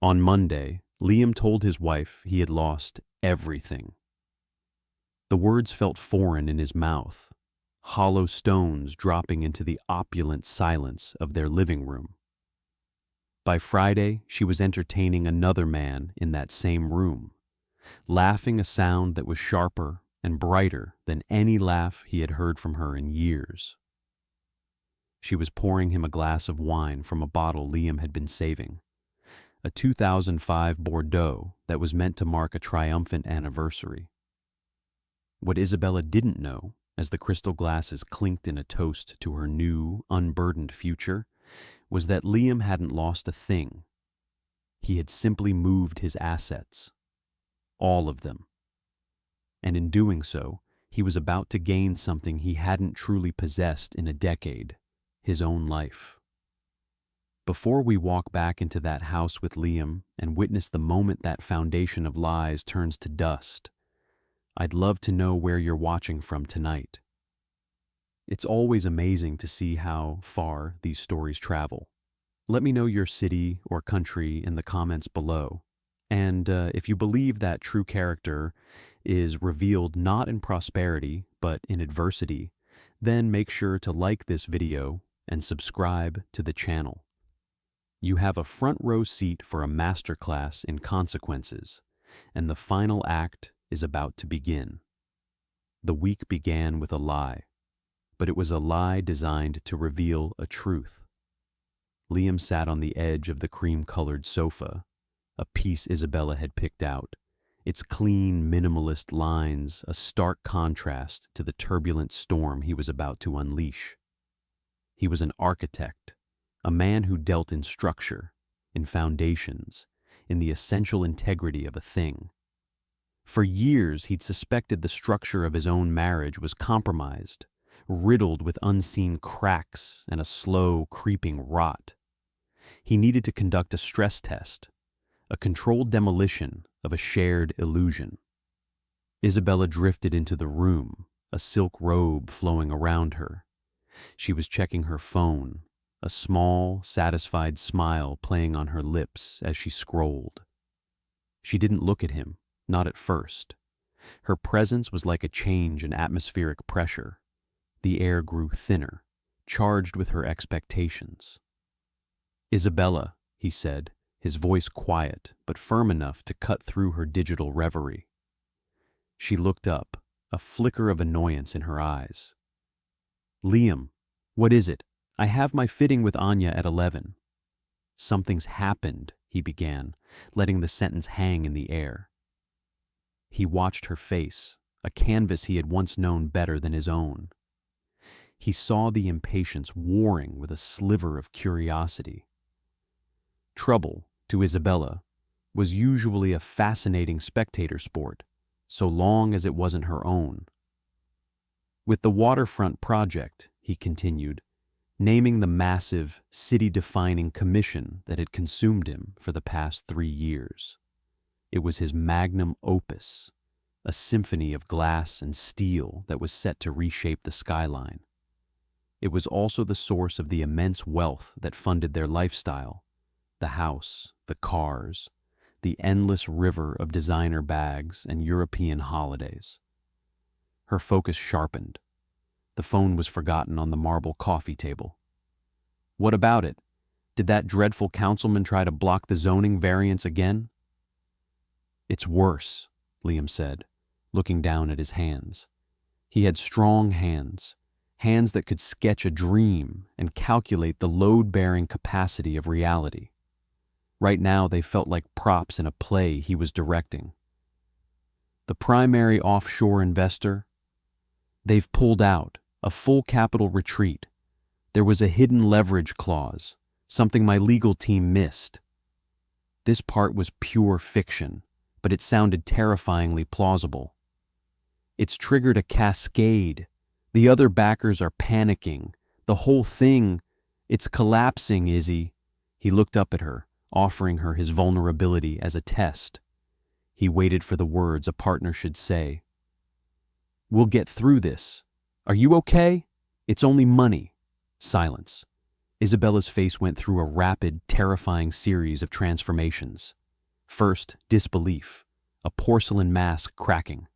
On Monday, Liam told his wife he had lost everything. The words felt foreign in his mouth, hollow stones dropping into the opulent silence of their living room. By Friday, she was entertaining another man in that same room, laughing a sound that was sharper and brighter than any laugh he had heard from her in years. She was pouring him a glass of wine from a bottle Liam had been saving, a 2005 Bordeaux that was meant to mark a triumphant anniversary. What Isabella didn't know, as the crystal glasses clinked in a toast to her new, unburdened future, was that Liam hadn't lost a thing. He had simply moved his assets. All of them. And in doing so, he was about to gain something he hadn't truly possessed in a decade, his own life. Before we walk back into that house with Liam and witness the moment that foundation of lies turns to dust, I'd love to know where you're watching from tonight. It's always amazing to see how far these stories travel. Let me know your city or country in the comments below. And if you believe that true character is revealed not in prosperity, but in adversity, then make sure to like this video and subscribe to the channel. You have a front row seat for a masterclass in consequences, and the final act is about to begin. The week began with a lie, but it was a lie designed to reveal a truth. Liam sat on the edge of the cream-colored sofa, a piece Isabella had picked out, its clean, minimalist lines a stark contrast to the turbulent storm he was about to unleash. He was an architect, a man who dealt in structure, in foundations, in the essential integrity of a thing. For years, he'd suspected the structure of his own marriage was compromised, riddled with unseen cracks and a slow, creeping rot. He needed to conduct a stress test, a controlled demolition of a shared illusion. Isabella drifted into the room, a silk robe flowing around her. She was checking her phone, a small, satisfied smile playing on her lips as she scrolled. She didn't look at him, not at first. Her presence was like a change in atmospheric pressure. The air grew thinner, charged with her expectations. "Isabella," he said, his voice quiet but firm enough to cut through her digital reverie. She looked up, a flicker of annoyance in her eyes. "Liam, what is it? I have my fitting with Anya at 11. "Something's happened," he began, letting the sentence hang in the air. He watched her face, a canvas he had once known better than his own. He saw the impatience warring with a sliver of curiosity. Trouble, to Isabella, was usually a fascinating spectator sport, so long as it wasn't her own. With the waterfront project, he continued, naming the massive, city-defining commission that had consumed him for the past 3 years. It was his magnum opus, a symphony of glass and steel that was set to reshape the skyline. It was also the source of the immense wealth that funded their lifestyle, the house, the cars, the endless river of designer bags and European holidays. Her focus sharpened. The phone was forgotten on the marble coffee table. "What about it? Did that dreadful councilman try to block the zoning variance again?" "It's worse," Liam said, looking down at his hands. He had strong hands, hands that could sketch a dream and calculate the load-bearing capacity of reality. Right now, they felt like props in a play he was directing. "The primary offshore investor? They've pulled out, a full capital retreat. There was a hidden leverage clause, something my legal team missed." This part was pure fiction, but it sounded terrifyingly plausible. "It's triggered a cascade. The other backers are panicking. The whole thing, it's collapsing, Izzy." He looked up at her, offering her his vulnerability as a test. He waited for the words a partner should say. "We'll get through this. Are you okay? It's only money." Silence. Isabella's face went through a rapid, terrifying series of transformations. First, disbelief, a porcelain mask cracking.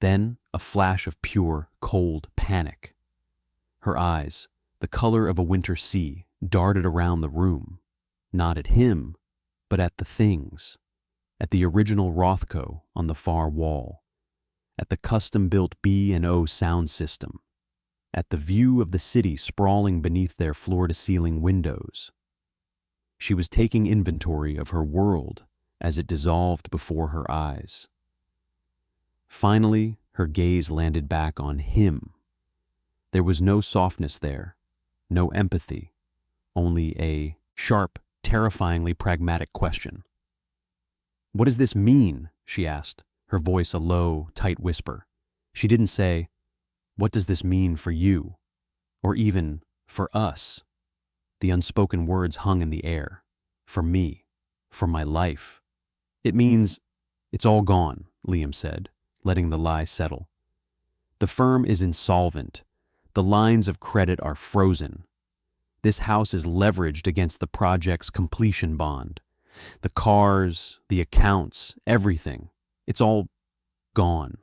Then, a flash of pure, cold panic. Her eyes, the color of a winter sea, darted around the room, not at him, but at the things, at the original Rothko on the far wall, at the custom-built B&O sound system, at the view of the city sprawling beneath their floor-to-ceiling windows. She was taking inventory of her world as it dissolved before her eyes. Finally, her gaze landed back on him. There was no softness there, no empathy, only a sharp, terrifyingly pragmatic question. "What does this mean?" she asked, her voice a low, tight whisper. She didn't say, "What does this mean for you?" Or even, "For us." The unspoken words hung in the air. "For me. For my life." "It means it's all gone," Liam said, letting the lie settle. "The firm is insolvent. The lines of credit are frozen. This house is leveraged against the project's completion bond. The cars, the accounts, everything. It's all gone."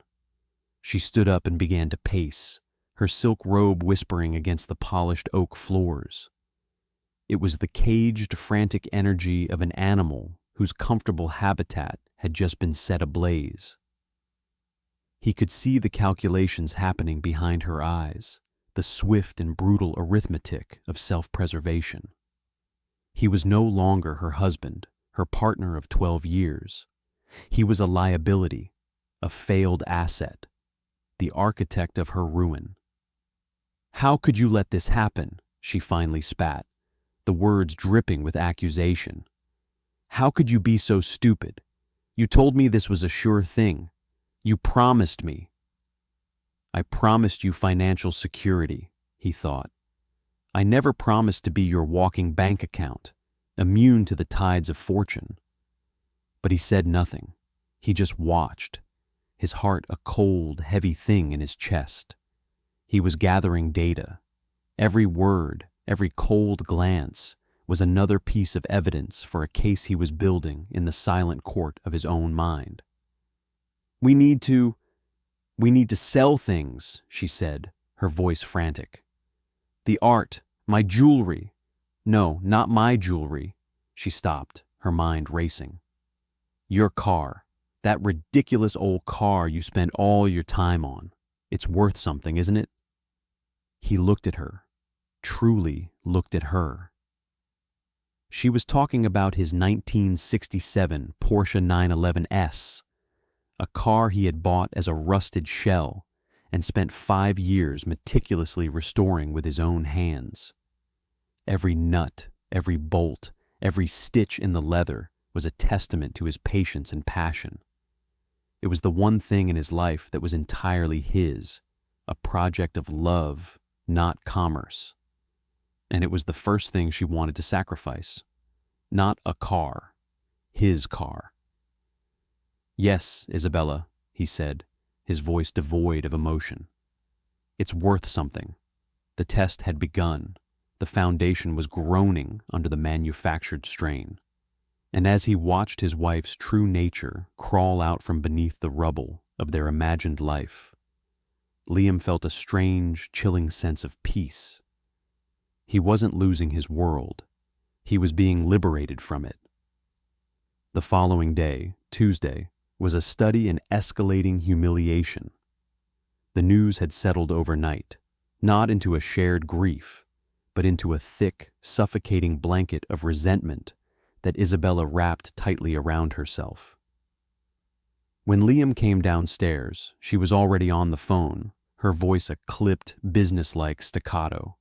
She stood up and began to pace, her silk robe whispering against the polished oak floors. It was the caged, frantic energy of an animal whose comfortable habitat had just been set ablaze. He could see the calculations happening behind her eyes, the swift and brutal arithmetic of self-preservation. He was no longer her husband, her partner of 12 years. He was a liability, a failed asset, the architect of her ruin. "How could you let this happen?" she finally spat, the words dripping with accusation. "How could you be so stupid? You told me this was a sure thing. You promised me." "I promised you financial security," he thought. "I never promised to be your walking bank account, immune to the tides of fortune." But he said nothing. He just watched, his heart a cold, heavy thing in his chest. He was gathering data. Every word, every cold glance was another piece of evidence for a case he was building in the silent court of his own mind. We need to sell things," she said, her voice frantic. "The art, my jewelry." "No, not my jewelry." She stopped, her mind racing. "Your car, that ridiculous old car you spent all your time on. It's worth something, isn't it?" He looked at her, truly looked at her. She was talking about his 1967 Porsche 911S, a car he had bought as a rusted shell and spent 5 years meticulously restoring with his own hands. Every nut, every bolt, every stitch in the leather was a testament to his patience and passion. It was the one thing in his life that was entirely his, a project of love, not commerce. And it was the first thing she wanted to sacrifice. Not a car, his car. "Yes, Isabella," he said, his voice devoid of emotion. "It's worth something." The test had begun. The foundation was groaning under the manufactured strain. And as he watched his wife's true nature crawl out from beneath the rubble of their imagined life, Liam felt a strange, chilling sense of peace. He wasn't losing his world. He was being liberated from it. The following day, Tuesday, was a study in escalating humiliation. The news had settled overnight, not into a shared grief, but into a thick, suffocating blanket of resentment that Isabella wrapped tightly around herself. When Liam came downstairs, she was already on the phone, her voice a clipped, businesslike staccato.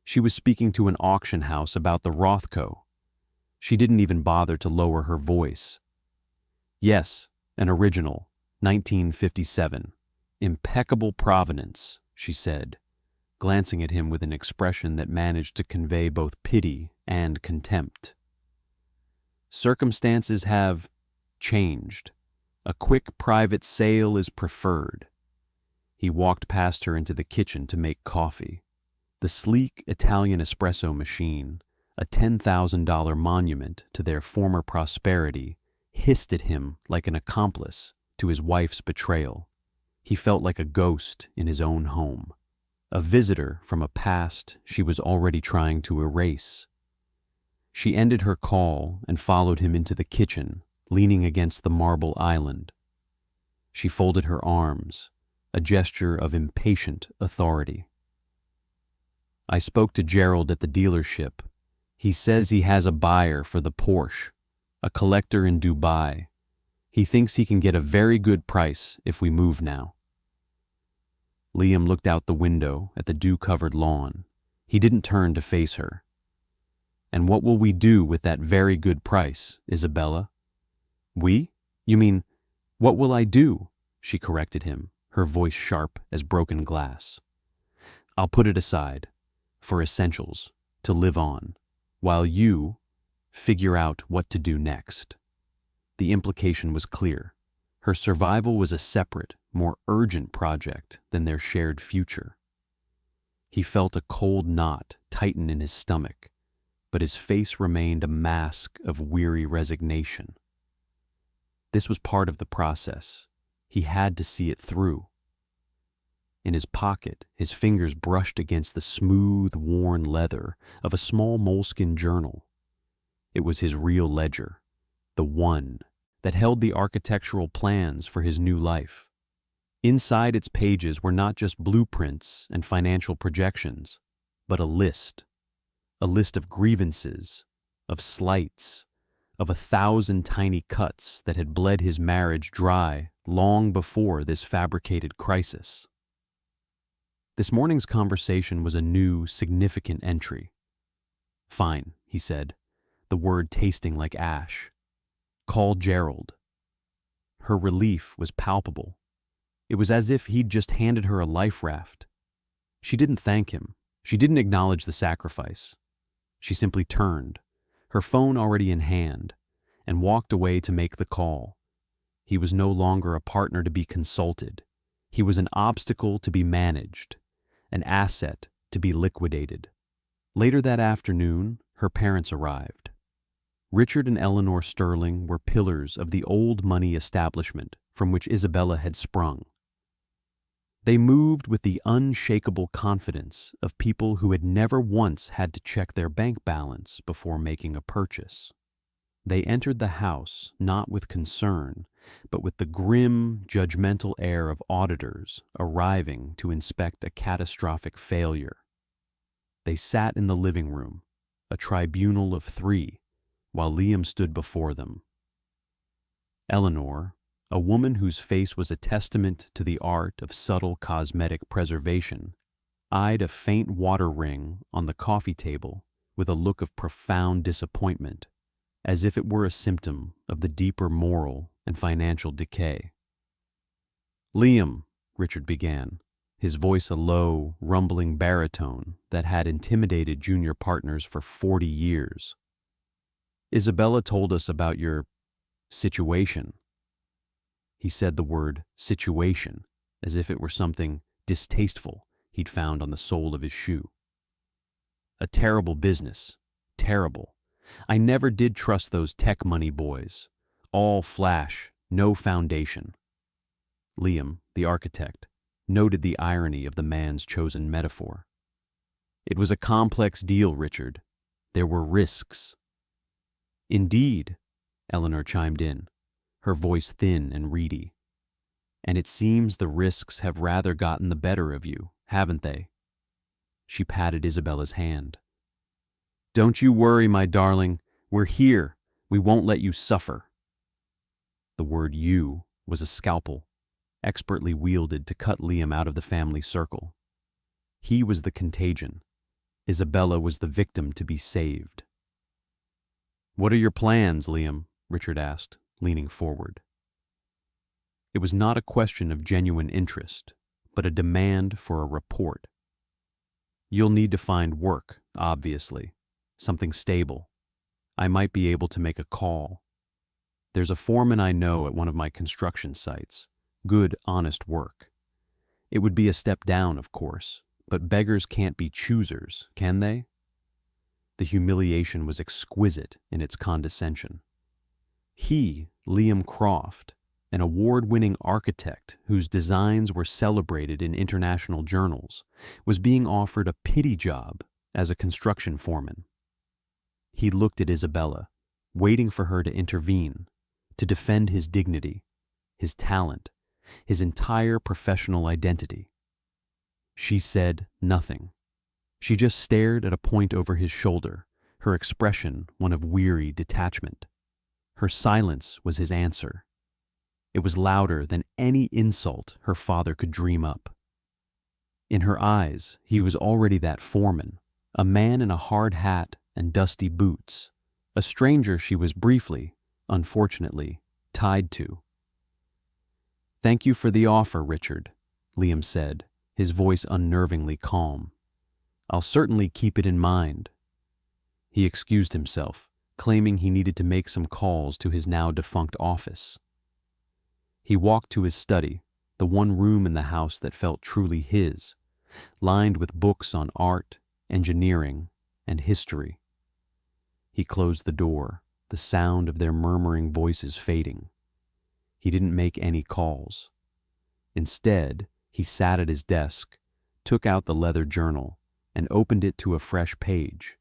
She was speaking to an auction house about the Rothko. She didn't even bother to lower her voice. "Yes, an original, 1957. Impeccable provenance," she said, glancing at him with an expression that managed to convey both pity and contempt. "Circumstances have changed. A quick private sale is preferred." He walked past her into the kitchen to make coffee. The sleek Italian espresso machine, a $10,000 monument to their former prosperity, hissed at him like an accomplice to his wife's betrayal. He felt like a ghost in his own home, a visitor from a past she was already trying to erase. She ended her call and followed him into the kitchen, leaning against the marble island. She folded her arms, a gesture of impatient authority. "I spoke to Gerald at the dealership. He says he has a buyer for the Porsche, a collector in Dubai. He thinks he can get a very good price if we move now." Liam looked out the window at the dew-covered lawn. He didn't turn to face her. "And what will we do with that very good price, Isabella?" "We? You mean, what will I do?" she corrected him, her voice sharp as broken glass. "I'll put it aside, for essentials, to live on, while you figure out what to do next." The implication was clear. Her survival was a separate, more urgent project than their shared future. He felt a cold knot tighten in his stomach, but his face remained a mask of weary resignation. This was part of the process. He had to see it through. In his pocket, his fingers brushed against the smooth, worn leather of a small moleskin journal. It was his real ledger, the one that held the architectural plans for his new life. Inside its pages were not just blueprints and financial projections, but a list of grievances, of slights, of 1,000 tiny cuts that had bled his marriage dry long before this fabricated crisis. This morning's conversation was a new, significant entry. "Fine," he said, the word tasting like ash. "Call Gerald." Her relief was palpable. It was as if he'd just handed her a life raft. She didn't thank him. She didn't acknowledge the sacrifice. She simply turned, her phone already in hand, and walked away to make the call. He was no longer a partner to be consulted. He was an obstacle to be managed, an asset to be liquidated. Later that afternoon, her parents arrived. Richard and Eleanor Sterling were pillars of the old money establishment from which Isabella had sprung. They moved with the unshakable confidence of people who had never once had to check their bank balance before making a purchase. They entered the house not with concern, but with the grim, judgmental air of auditors arriving to inspect a catastrophic failure. They sat in the living room, a tribunal of 3, while Liam stood before them. Eleanor, a woman whose face was a testament to the art of subtle cosmetic preservation, eyed a faint water ring on the coffee table with a look of profound disappointment, as if it were a symptom of the deeper moral and financial decay. "Liam," Richard began, his voice a low, rumbling baritone that had intimidated junior partners for 40 years. "Isabella told us about your situation." He said the word situation as if it were something distasteful he'd found on the sole of his shoe. "A terrible business. Terrible. I never did trust those tech money boys. All flash, no foundation." Liam, the architect, noted the irony of the man's chosen metaphor. "It was a complex deal, Richard. There were risks." "Indeed," Eleanor chimed in, her voice thin and reedy. "And it seems the risks have rather gotten the better of you, haven't they?" She patted Isabella's hand. "Don't you worry, my darling. We're here. We won't let you suffer." The word "you" was a scalpel, expertly wielded to cut Liam out of the family circle. He was the contagion. Isabella was the victim to be saved. "What are your plans, Liam?" Richard asked, leaning forward. It was not a question of genuine interest, but a demand for a report. "You'll need to find work, obviously, something stable. I might be able to make a call. There's a foreman I know at one of my construction sites. Good, honest work. It would be a step down, of course, but beggars can't be choosers, can they?" The humiliation was exquisite in its condescension. He, Liam Croft, an award-winning architect whose designs were celebrated in international journals, was being offered a pity job as a construction foreman. He looked at Isabella, waiting for her to intervene, to defend his dignity, his talent, his entire professional identity. She said nothing. She just stared at a point over his shoulder, her expression one of weary detachment. Her silence was his answer. It was louder than any insult her father could dream up. In her eyes, he was already that foreman, a man in a hard hat and dusty boots, a stranger she was briefly, unfortunately, tied to. "Thank you for the offer, Richard," Liam said, his voice unnervingly calm. "I'll certainly keep it in mind." He excused himself, claiming he needed to make some calls to his now-defunct office. He walked to his study, the one room in the house that felt truly his, lined with books on art, engineering, and history. He closed the door, the sound of their murmuring voices fading. He didn't make any calls. Instead, he sat at his desk, took out the leather journal, and opened it to a fresh page.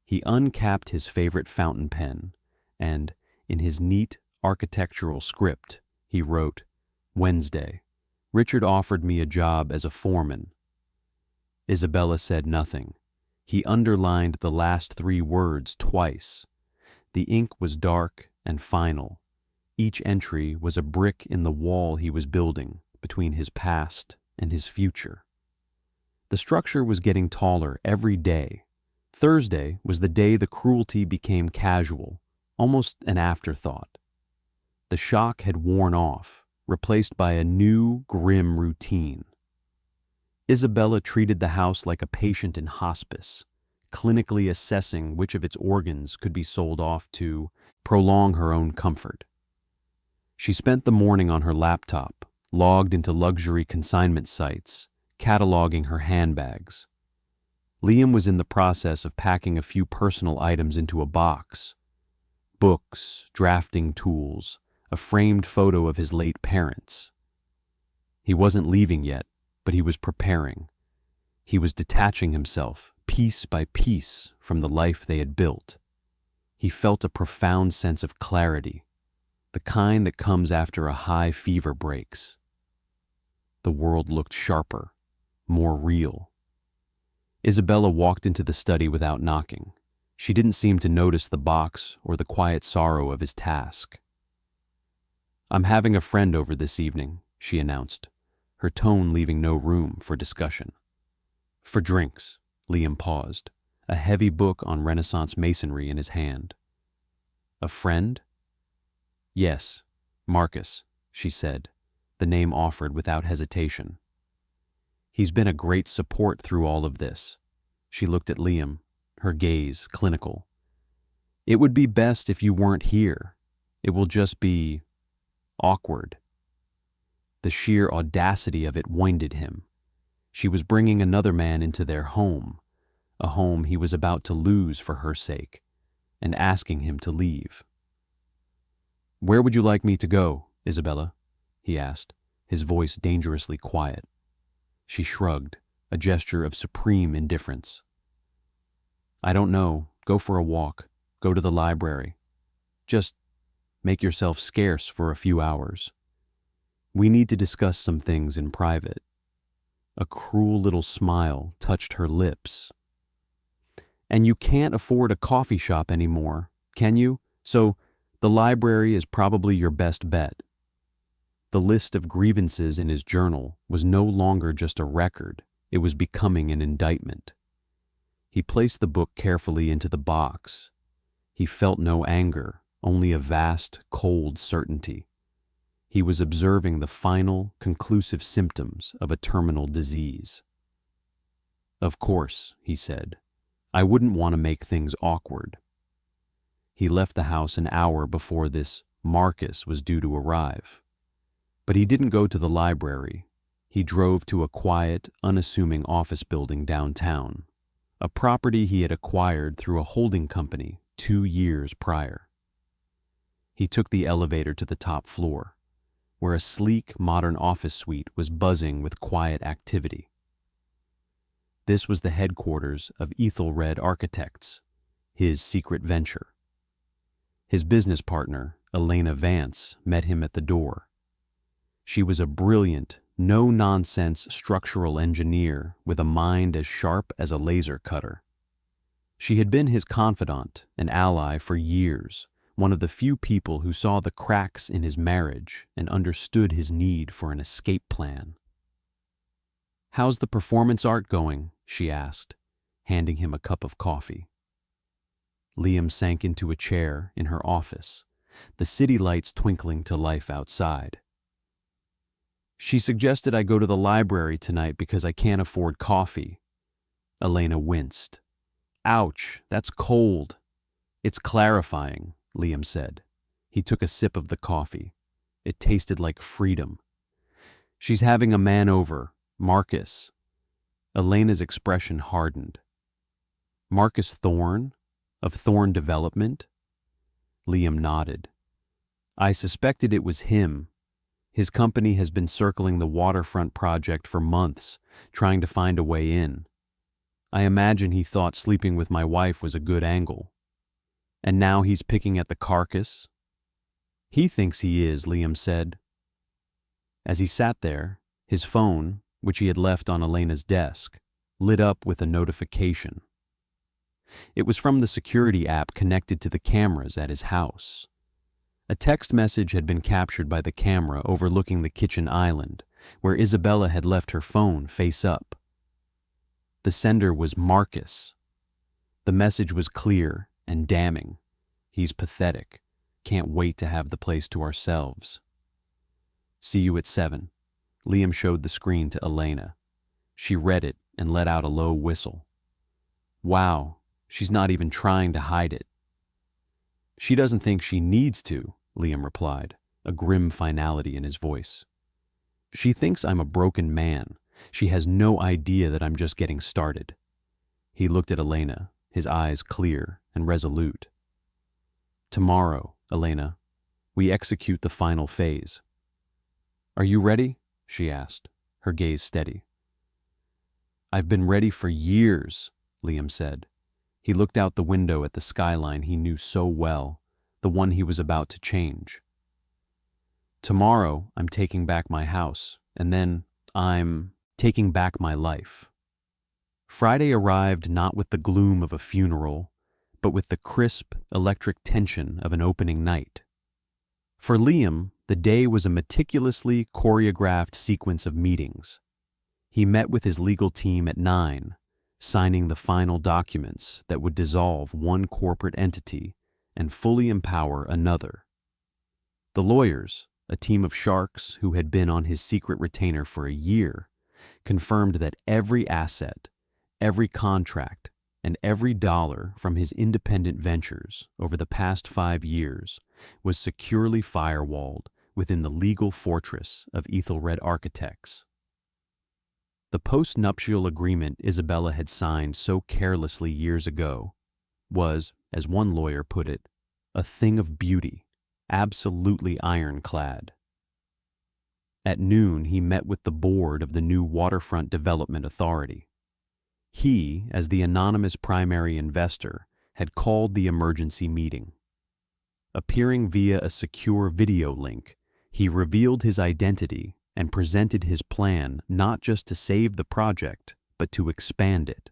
He uncapped his favorite fountain pen, and, in his neat architectural script, he wrote, "Wednesday. Richard offered me a job as a foreman." Isabella said nothing. He underlined the last 3 words twice. The ink was dark and final. Each entry was a brick in the wall he was building between his past and his future. The structure was getting taller every day. Thursday was the day the cruelty became casual, almost an afterthought. The shock had worn off, replaced by a new, grim routine. Isabella treated the house like a patient in hospice, clinically assessing which of its organs could be sold off to prolong her own comfort. She spent the morning on her laptop, logged into luxury consignment sites, cataloging her handbags. Liam was in the process of packing a few personal items into a box: books, drafting tools, a framed photo of his late parents. He wasn't leaving yet, but he was preparing. He was detaching himself, piece by piece, from the life they had built. He felt a profound sense of clarity, the kind that comes after a high fever breaks. The world looked sharper, more real. Isabella walked into the study without knocking. She didn't seem to notice the box or the quiet sorrow of his task. "I'm having a friend over this evening," she announced, her tone leaving no room for discussion. "For drinks," Liam paused, a heavy book on Renaissance masonry in his hand. "A friend?" "Yes, Marcus," she said, the name offered without hesitation. "He's been a great support through all of this." She looked at Liam, her gaze clinical. "It would be best if you weren't here. It will just be awkward." The sheer audacity of it winded him. She was bringing another man into their home, a home he was about to lose for her sake, and asking him to leave. "Where would you like me to go, Isabella?" he asked, his voice dangerously quiet. She shrugged, a gesture of supreme indifference. "I don't know. Go for a walk. Go to the library. Just make yourself scarce for a few hours. We need to discuss some things in private." A cruel little smile touched her lips. "And you can't afford a coffee shop anymore, can you? So the library is probably your best bet." The list of grievances in his journal was no longer just a record, it was becoming an indictment. He placed the book carefully into the box. He felt no anger, only a vast, cold certainty. He was observing the final, conclusive symptoms of a terminal disease. "Of course," he said, "I wouldn't want to make things awkward." He left the house an hour before this Marcus was due to arrive. But he didn't go to the library. He drove to a quiet, unassuming office building downtown, a property he had acquired through a holding company 2 years prior. He took the elevator to the top floor, where a sleek, modern office suite was buzzing with quiet activity. This was the headquarters of Ethelred Architects, his secret venture. His business partner, Elena Vance, met him at the door. She was a brilliant, no-nonsense structural engineer with a mind as sharp as a laser cutter. She had been his confidant and ally for years, one of the few people who saw the cracks in his marriage and understood his need for an escape plan. "How's the performance art going?" she asked, handing him a cup of coffee. Liam sank into a chair in her office, the city lights twinkling to life outside. "She suggested I go to the library tonight because I can't afford coffee." Elena winced. "Ouch, that's cold." "It's clarifying," Liam said. He took a sip of the coffee. It tasted like freedom. "She's having a man over, Marcus." Elena's expression hardened. "Marcus Thorne? Of Thorne Development?" Liam nodded. "I suspected it was him. His company has been circling the waterfront project for months, trying to find a way in. I imagine he thought sleeping with my wife was a good angle. And now he's picking at the carcass?" "He thinks he is," Liam said. As he sat there, his phone, which he had left on Elena's desk, lit up with a notification. It was from the security app connected to the cameras at his house. A text message had been captured by the camera overlooking the kitchen island, where Isabella had left her phone face up. The sender was Marcus. The message was clear and damning. "He's pathetic. Can't wait to have the place to ourselves." "See you at 7. Liam showed the screen to Elena. She read it and let out a low whistle. "Wow, she's not even trying to hide it." "She doesn't think she needs to," Liam replied, a grim finality in his voice. "She thinks I'm a broken man. She has no idea that I'm just getting started." He looked at Elena, his eyes clear and resolute. "Tomorrow, Elena, we execute the final phase." "Are you ready?" she asked, her gaze steady. "I've been ready for years," Liam said. He looked out the window at the skyline he knew so well, the one he was about to change. "Tomorrow, I'm taking back my house, and then I'm taking back my life." Friday arrived not with the gloom of a funeral, but with the crisp, electric tension of an opening night. For Liam, the day was a meticulously choreographed sequence of meetings. He met with his legal team at 9, signing the final documents that would dissolve one corporate entity and fully empower another. The lawyers, a team of sharks who had been on his secret retainer for a year, confirmed that every asset, every contract, and every dollar from his independent ventures over the past 5 years was securely firewalled within the legal fortress of Ethelred Architects. The post-nuptial agreement Isabella had signed so carelessly years ago was, as one lawyer put it, a thing of beauty, absolutely ironclad. At noon, he met with the board of the new Waterfront Development Authority. He, as the anonymous primary investor, had called the emergency meeting. Appearing via a secure video link, he revealed his identity and presented his plan not just to save the project, but to expand it.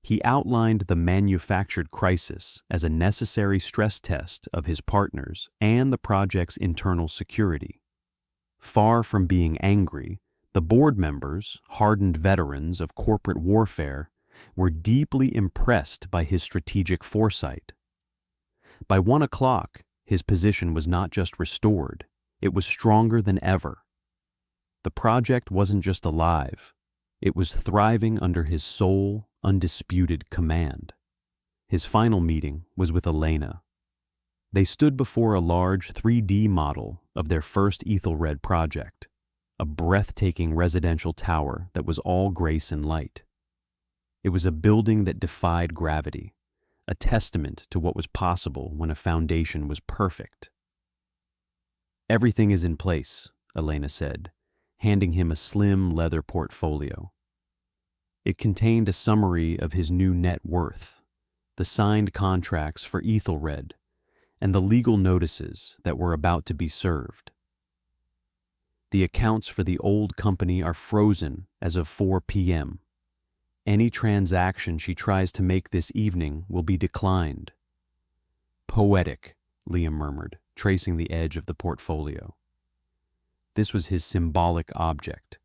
He outlined the manufactured crisis as a necessary stress test of his partners and the project's internal security. Far from being angry, the board members, hardened veterans of corporate warfare, were deeply impressed by his strategic foresight. By 1 o'clock, his position was not just restored, it was stronger than ever. The project wasn't just alive, it was thriving under his sole, undisputed command. His final meeting was with Elena. They stood before a large 3D model of their first Ethelred project, a breathtaking residential tower that was all grace and light. It was a building that defied gravity, a testament to what was possible when a foundation was perfect. "Everything is in place," Elena said, handing him a slim leather portfolio. It contained a summary of his new net worth, the signed contracts for Ethelred, and the legal notices that were about to be served. "The accounts for the old company are frozen as of 4 p.m. Any transaction she tries to make this evening will be declined." "Poetic," Liam murmured, tracing the edge of the portfolio. This was his symbolic object,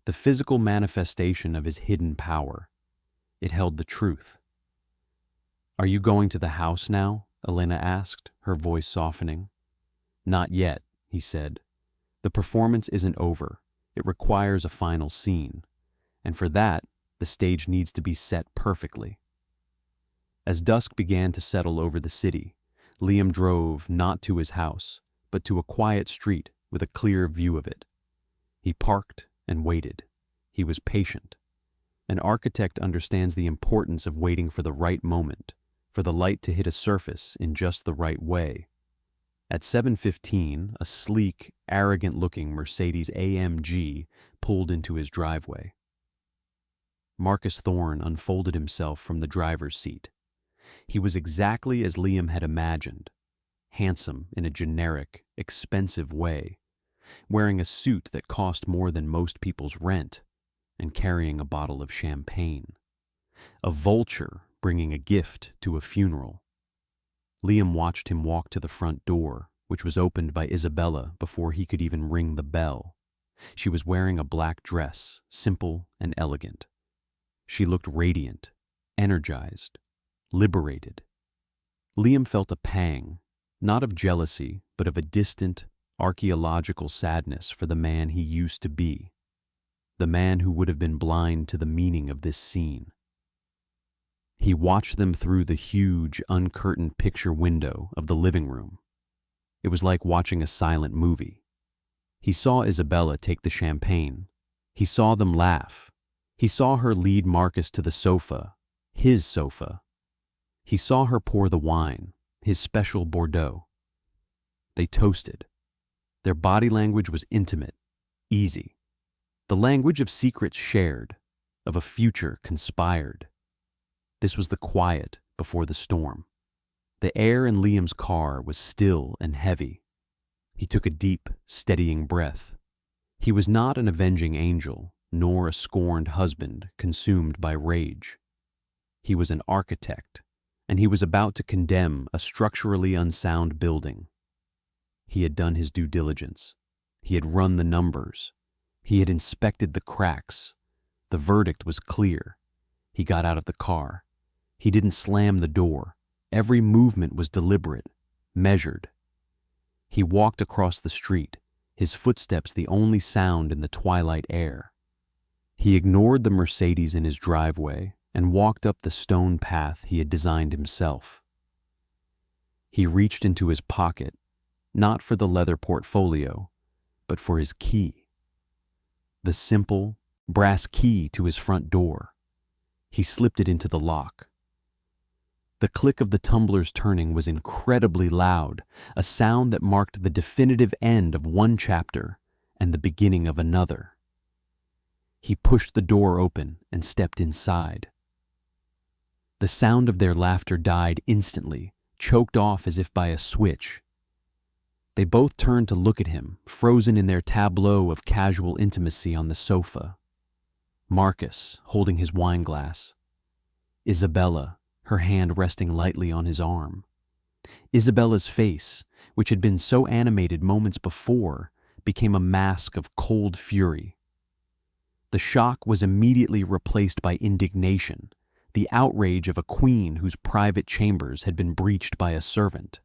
the physical manifestation of his hidden power. It held the truth. "Are you going to the house now?" Elena asked, her voice softening. "Not yet," he said. "The performance isn't over. It requires a final scene. And for that, the stage needs to be set perfectly." As dusk began to settle over the city, Liam drove not to his house, but to a quiet street with a clear view of it. He parked and waited. He was patient. An architect understands the importance of waiting for the right moment, for the light to hit a surface in just the right way. At 7:15, a sleek, arrogant-looking Mercedes AMG pulled into his driveway. Marcus Thorne unfolded himself from the driver's seat. He was exactly as Liam had imagined, handsome in a generic, expensive way, wearing a suit that cost more than most people's rent, and carrying a bottle of champagne. A vulture bringing a gift to a funeral. Liam watched him walk to the front door, which was opened by Isabella before he could even ring the bell. She was wearing a black dress, simple and elegant. She looked radiant, energized, liberated. Liam felt a pang, not of jealousy, but of a distant, archaeological sadness for the man he used to be, the man who would have been blind to the meaning of this scene. He watched them through the huge, uncurtained picture window of the living room. It was like watching a silent movie. He saw Isabella take the champagne. He saw them laugh. He saw her lead Marcus to the sofa, his sofa. He saw her pour the wine, his special Bordeaux. They toasted. Their body language was intimate, easy. The language of secrets shared, of a future conspired. This was the quiet before the storm. The air in Liam's car was still and heavy. He took a deep, steadying breath. He was not an avenging angel, nor a scorned husband consumed by rage. He was an architect, and he was about to condemn a structurally unsound building. He had done his due diligence. He had run the numbers. He had inspected the cracks. The verdict was clear. He got out of the car. He didn't slam the door. Every movement was deliberate, measured. He walked across the street, his footsteps the only sound in the twilight air. He ignored the Mercedes in his driveway and walked up the stone path he had designed himself. He reached into his pocket, not for the leather portfolio, but for his key. The simple, brass key to his front door. He slipped it into the lock. The click of the tumblers turning was incredibly loud, a sound that marked the definitive end of one chapter and the beginning of another. He pushed the door open and stepped inside. The sound of their laughter died instantly, choked off as if by a switch. They both turned to look at him, frozen in their tableau of casual intimacy on the sofa. Marcus, holding his wine glass. Isabella, her hand resting lightly on his arm. Isabella's face, which had been so animated moments before, became a mask of cold fury. The shock was immediately replaced by indignation, the outrage of a queen whose private chambers had been breached by a servant.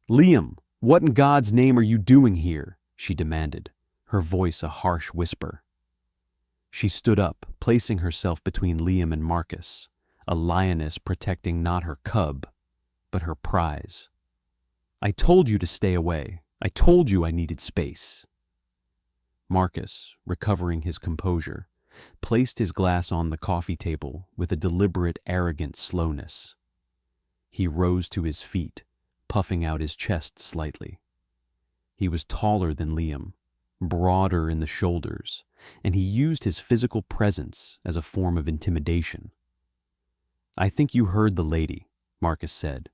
"Liam, what in God's name are you doing here?" she demanded, her voice a harsh whisper. She stood up, placing herself between Liam and Marcus, a lioness protecting not her cub, but her prize. "I told you to stay away. I told you I needed space." Marcus, recovering his composure, placed his glass on the coffee table with a deliberate, arrogant slowness. He rose to his feet, puffing out his chest slightly. He was taller than Liam, broader in the shoulders, and he used his physical presence as a form of intimidation. "I think you heard the lady," Marcus said,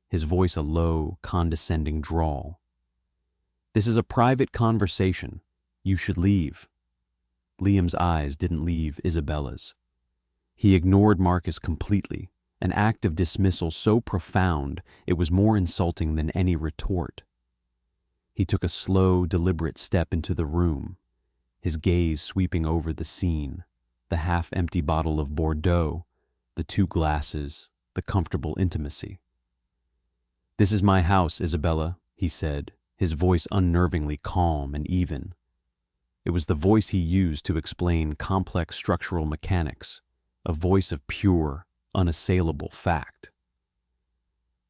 his voice a low, condescending drawl. "This is a private conversation. You should leave." Liam's eyes didn't leave Isabella's. He ignored Marcus completely, an act of dismissal so profound it was more insulting than any retort. He took a slow, deliberate step into the room, his gaze sweeping over the scene, the half-empty bottle of Bordeaux, the two glasses, the comfortable intimacy. "This is my house, Isabella," he said, his voice unnervingly calm and even. It was the voice he used to explain complex structural mechanics, a voice of pure, unassailable fact.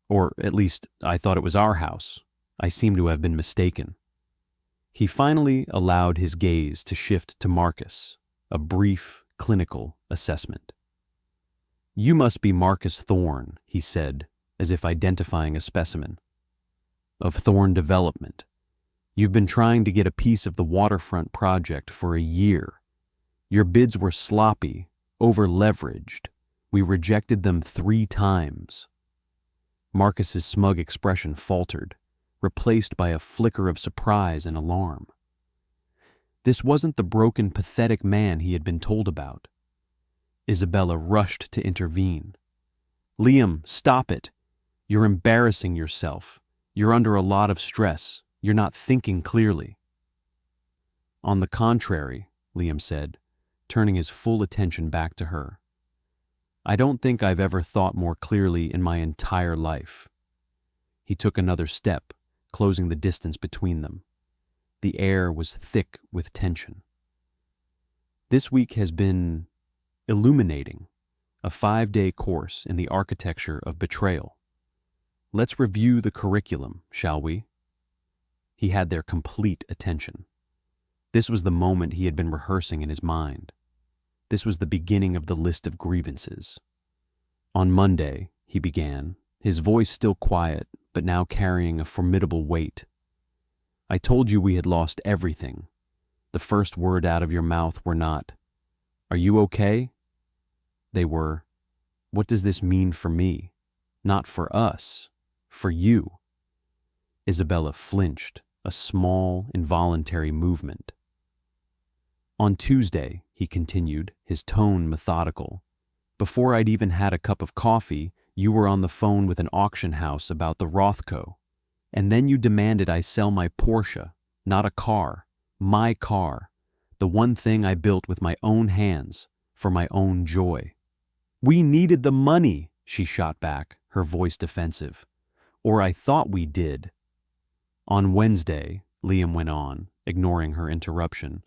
"Or at least, I thought it was our house. I seem to have been mistaken." He finally allowed his gaze to shift to Marcus, a brief, clinical assessment. "You must be Marcus Thorne," he said, as if identifying a specimen. "Of Thorne Development. You've been trying to get a piece of the waterfront project for a year. Your bids were sloppy, over-leveraged. We rejected them 3 times. Marcus's smug expression faltered, replaced by a flicker of surprise and alarm. This wasn't the broken, pathetic man he had been told about. Isabella rushed to intervene. "Liam, stop it. You're embarrassing yourself. You're under a lot of stress. You're not thinking clearly." "On the contrary," Liam said, turning his full attention back to her. "I don't think I've ever thought more clearly in my entire life." He took another step, closing the distance between them. The air was thick with tension. "This week has been illuminating, a 5-day course in the architecture of betrayal. Let's review the curriculum, shall we?" He had their complete attention. This was the moment he had been rehearsing in his mind. This was the beginning of the list of grievances. "On Monday," he began, his voice still quiet, but now carrying a formidable weight. "I told you we had lost everything. The first word out of your mouth were not, 'Are you okay?' They were, 'What does this mean for me? Not for us, for you.'" Isabella flinched, a small, involuntary movement. "On Tuesday," he continued, his tone methodical, "before I'd even had a cup of coffee, you were on the phone with an auction house about the Rothko. And then you demanded I sell my Porsche, not a car, my car, the one thing I built with my own hands, for my own joy." "We needed the money," she shot back, her voice defensive. "Or I thought we did." "On Wednesday," Liam went on, ignoring her interruption,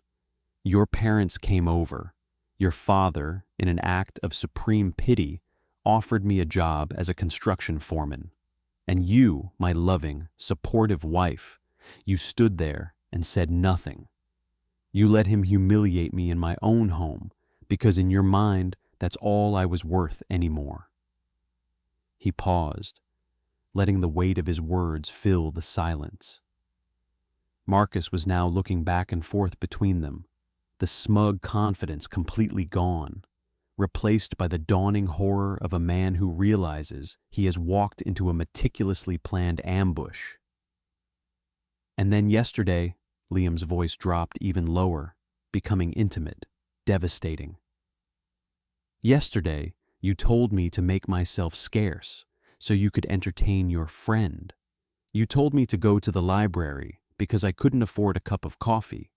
"your parents came over. Your father, in an act of supreme pity, offered me a job as a construction foreman. And you, my loving, supportive wife, you stood there and said nothing. You let him humiliate me in my own home, because in your mind, that's all I was worth anymore." He paused, letting the weight of his words fill the silence. Marcus was now looking back and forth between them, the smug confidence completely gone, replaced by the dawning horror of a man who realizes he has walked into a meticulously planned ambush. "And then yesterday," Liam's voice dropped even lower, becoming intimate, devastating. "Yesterday, you told me to make myself scarce so you could entertain your friend. You told me to go to the library because I couldn't afford a cup of coffee.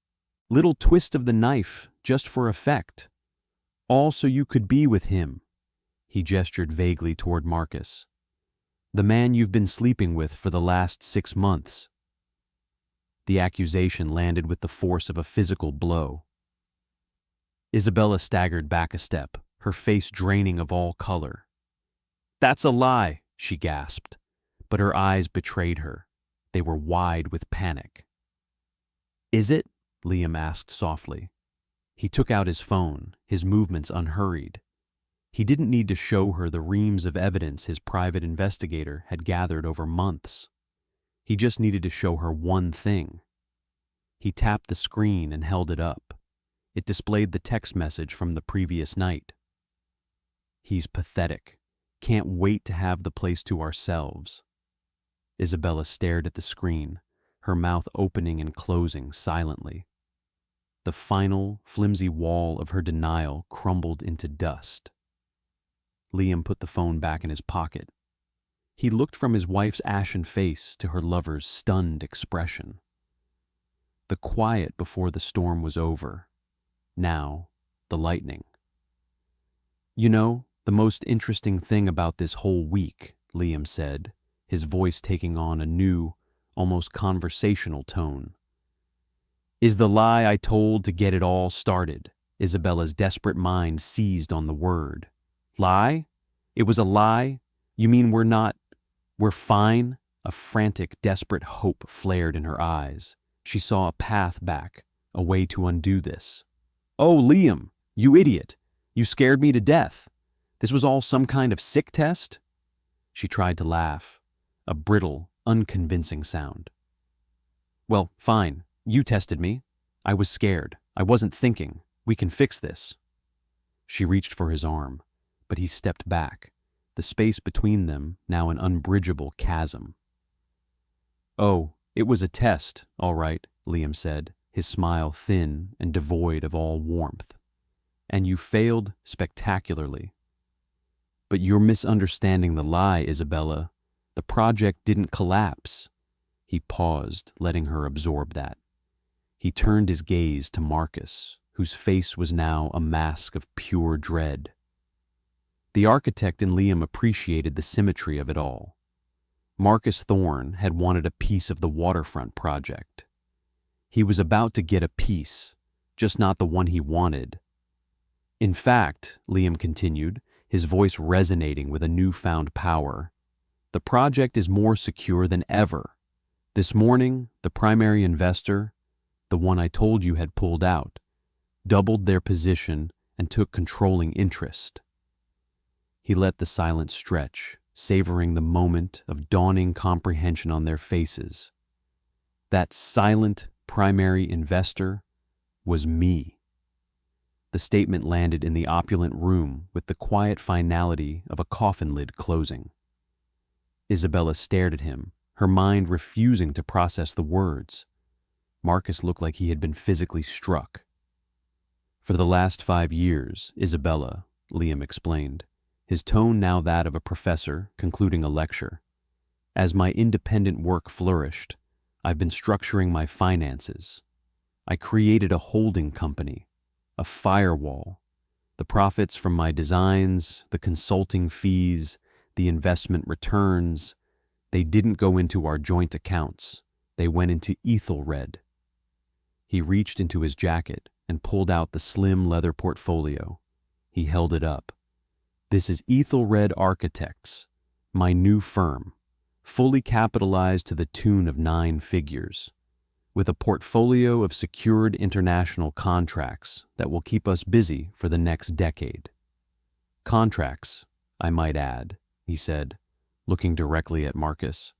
Little twist of the knife, just for effect. All so you could be with him." He gestured vaguely toward Marcus. "The man you've been sleeping with for the last 6 months." The accusation landed with the force of a physical blow. Isabella staggered back a step, her face draining of all color. "That's a lie," she gasped, but her eyes betrayed her. They were wide with panic. "Is it?" Liam asked softly. He took out his phone, his movements unhurried. He didn't need to show her the reams of evidence his private investigator had gathered over months. He just needed to show her one thing. He tapped the screen and held it up. It displayed the text message from the previous night. "He's pathetic. Can't wait to have the place to ourselves." Isabella stared at the screen, her mouth opening and closing silently. The final, flimsy wall of her denial crumbled into dust. Liam put the phone back in his pocket. He looked from his wife's ashen face to her lover's stunned expression. The quiet before the storm was over. Now, the lightning. "You know, the most interesting thing about this whole week," Liam said, his voice taking on a new, almost conversational tone, "is the lie I told to get it all started." Isabella's desperate mind seized on the word. "Lie? It was a lie? You mean we're fine?" A frantic, desperate hope flared in her eyes. She saw a path back, a way to undo this. "Oh, Liam, you idiot! You scared me to death. This was all some kind of sick test?" She tried to laugh, a brittle, unconvincing sound. "Well, fine. You tested me. I was scared. I wasn't thinking. We can fix this." She reached for his arm, but he stepped back, the space between them now an unbridgeable chasm. "Oh, it was a test, all right," Liam said, his smile thin and devoid of all warmth. "And you failed spectacularly. But you're misunderstanding the lie, Isabella. The project didn't collapse." He paused, letting her absorb that. He turned his gaze to Marcus, whose face was now a mask of pure dread. The architect in Liam appreciated the symmetry of it all. Marcus Thorne had wanted a piece of the waterfront project. He was about to get a piece, just not the one he wanted. "In fact," Liam continued, his voice resonating with a newfound power, "the project is more secure than ever. This morning, the primary investor, the one I told you had pulled out, doubled their position and took controlling interest." He let the silence stretch, savoring the moment of dawning comprehension on their faces. That silent primary investor was me. The statement landed in the opulent room with the quiet finality of a coffin lid closing. Isabella stared at him, her mind refusing to process the words. Marcus looked like he had been physically struck. "For the last 5 years, Isabella," Liam explained, his tone now that of a professor concluding a lecture, "as my independent work flourished, I've been structuring my finances. I created a holding company, a firewall. The profits from my designs, the consulting fees, the investment returns, they didn't go into our joint accounts. They went into Ethelred." He reached into his jacket and pulled out the slim leather portfolio. He held it up. "This is Ethelred Architects, my new firm, fully capitalized to the tune of 9 figures, with a portfolio of secured international contracts that will keep us busy for the next decade. Contracts, I might add," he said, looking directly at Marcus,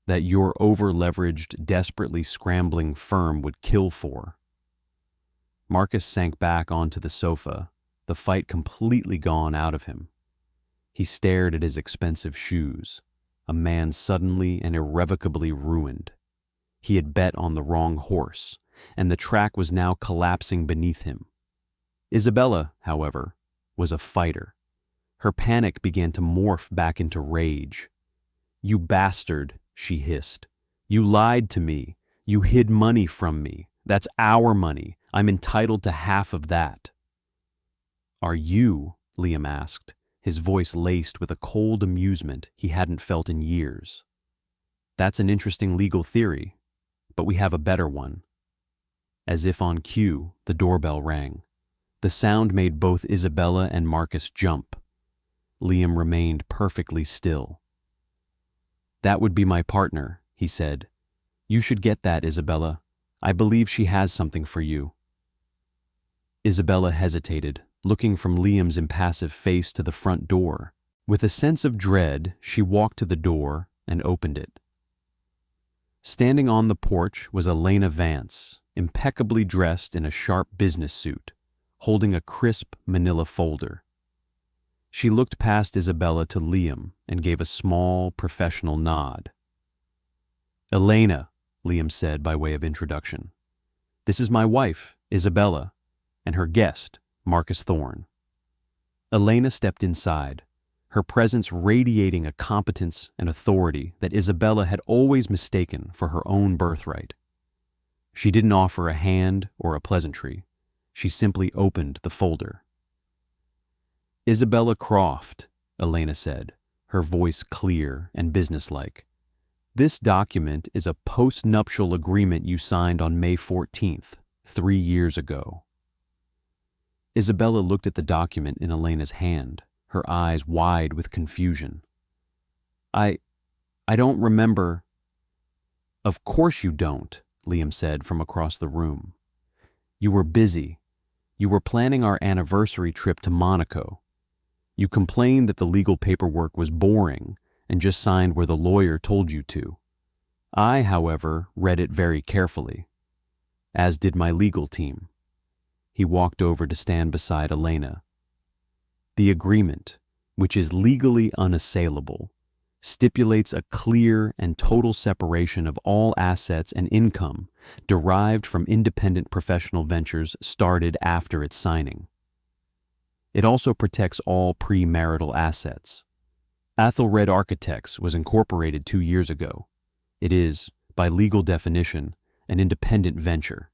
"that your over-leveraged, desperately scrambling firm would kill for." Marcus sank back onto the sofa, the fight completely gone out of him. He stared at his expensive shoes, a man suddenly and irrevocably ruined. He had bet on the wrong horse, and the track was now collapsing beneath him. Isabella, however, was a fighter. Her panic began to morph back into rage. "You bastard," she hissed. "You lied to me. You hid money from me. That's our money. I'm entitled to half of that." "Are you?" Liam asked, his voice laced with a cold amusement he hadn't felt in years. "That's an interesting legal theory, but we have a better one." As if on cue, the doorbell rang. The sound made both Isabella and Marcus jump. Liam remained perfectly still. "That would be my partner," he said. "You should get that, Isabella. I believe she has something for you." Isabella hesitated, looking from Liam's impassive face to the front door. With a sense of dread, she walked to the door and opened it. Standing on the porch was Elena Vance, impeccably dressed in a sharp business suit, holding a crisp manila folder. She looked past Isabella to Liam and gave a small, professional nod. "Elena," Liam said by way of introduction. "This is my wife, Isabella, and her guest, Marcus Thorne." Elena stepped inside, her presence radiating a competence and authority that Isabella had always mistaken for her own birthright. She didn't offer a hand or a pleasantry. She simply opened the folder. "Isabella Croft," Elena said, her voice clear and businesslike. "This document is a post-nuptial agreement you signed on May 14th, 3 years ago." Isabella looked at the document in Elena's hand, her eyes wide with confusion. I don't remember." "Of course you don't," Liam said from across the room. "You were busy. You were planning our anniversary trip to Monaco. You complained that the legal paperwork was boring and just signed where the lawyer told you to. I, however, read it very carefully, as did my legal team." He walked over to stand beside Elena. "The agreement, which is legally unassailable, stipulates a clear and total separation of all assets and income derived from independent professional ventures started after its signing. It also protects all premarital assets. Athelred Architects was incorporated 2 years ago. It is, by legal definition, an independent venture.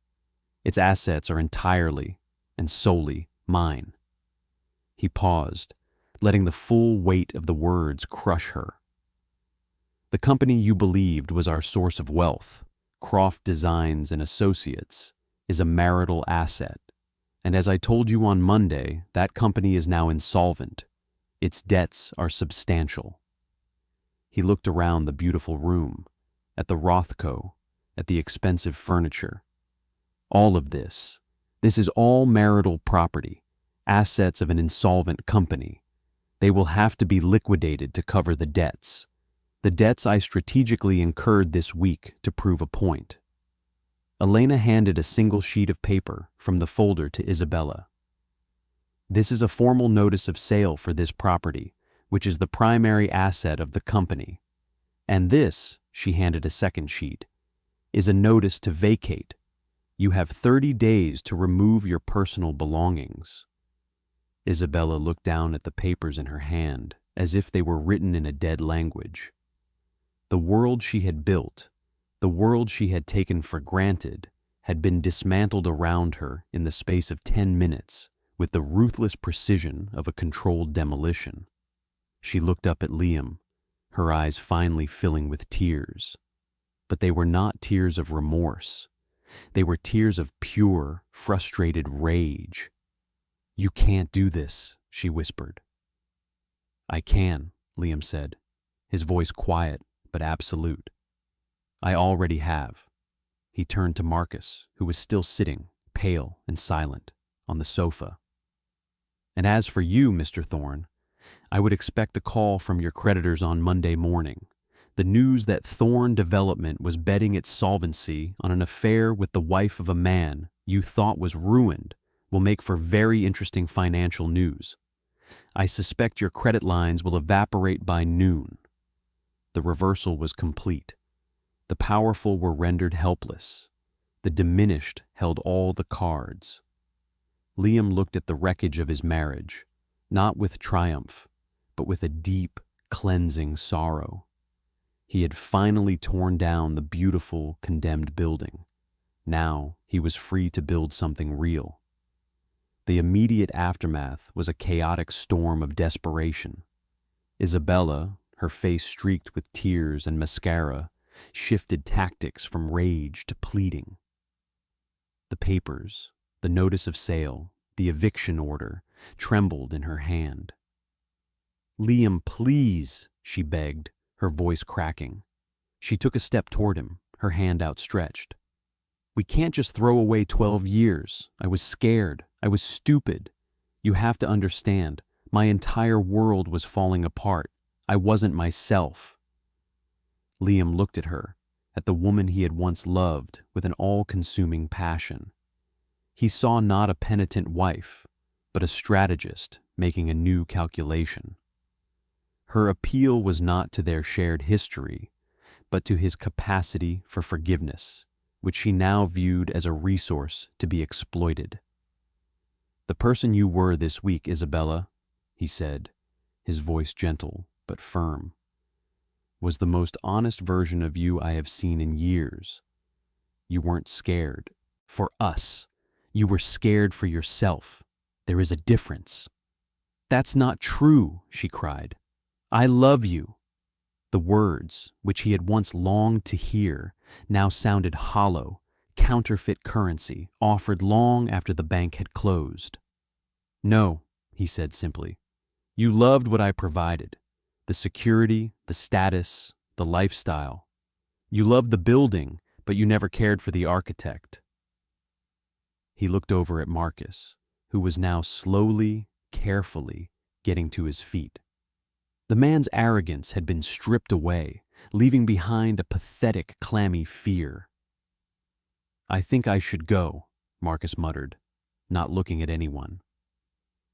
Its assets are entirely and solely mine." He paused, letting the full weight of the words crush her. "The company you believed was our source of wealth, Croft Designs and Associates, is a marital asset. And as I told you on Monday, that company is now insolvent. Its debts are substantial." He looked around the beautiful room, at the Rothko, at the expensive furniture. "All of this is all marital property, assets of an insolvent company. They will have to be liquidated to cover the debts. The debts I strategically incurred this week to prove a point." Elena handed a single sheet of paper from the folder to Isabella. "This is a formal notice of sale for this property, which is the primary asset of the company. And this," she handed a second sheet, "is a notice to vacate. You have 30 days to remove your personal belongings." Isabella looked down at the papers in her hand as if they were written in a dead language. The world she had built, the world she had taken for granted, had been dismantled around her in the space of 10 minutes with the ruthless precision of a controlled demolition. She looked up at Liam, her eyes finally filling with tears. But they were not tears of remorse. They were tears of pure, frustrated rage. "You can't do this," she whispered. "I can," Liam said, his voice quiet but absolute. "I already have." He turned to Marcus, who was still sitting, pale and silent, on the sofa. "And as for you, Mr. Thorne, I would expect a call from your creditors on Monday morning. The news that Thorne Development was betting its solvency on an affair with the wife of a man you thought was ruined will make for very interesting financial news. I suspect your credit lines will evaporate by noon." The reversal was complete. The powerful were rendered helpless. The diminished held all the cards. Liam looked at the wreckage of his marriage, not with triumph, but with a deep, cleansing sorrow. He had finally torn down the beautiful, condemned building. Now he was free to build something real. The immediate aftermath was a chaotic storm of desperation. Isabella, her face streaked with tears and mascara, shifted tactics from rage to pleading. The papers, the notice of sale, the eviction order, trembled in her hand. "Liam, please," she begged, her voice cracking. She took a step toward him, her hand outstretched. "We can't just throw away 12 years. I was scared. I was stupid. You have to understand, my entire world was falling apart. I wasn't myself." Liam looked at her, at the woman he had once loved with an all-consuming passion. He saw not a penitent wife, but a strategist making a new calculation. Her appeal was not to their shared history, but to his capacity for forgiveness, which she now viewed as a resource to be exploited. "The person you were this week, Isabella," he said, his voice gentle but firm, "was the most honest version of you I have seen in years. You weren't scared for us. You were scared for yourself. There is a difference." "That's not true," she cried. "I love you." The words, which he had once longed to hear, now sounded hollow, counterfeit currency offered long after the bank had closed. "No," he said simply. "You loved what I provided, the security, the status, the lifestyle. You loved the building, but you never cared for the architect." He looked over at Marcus, who was now slowly, carefully getting to his feet. The man's arrogance had been stripped away, leaving behind a pathetic, clammy fear. "I think I should go," Marcus muttered, not looking at anyone.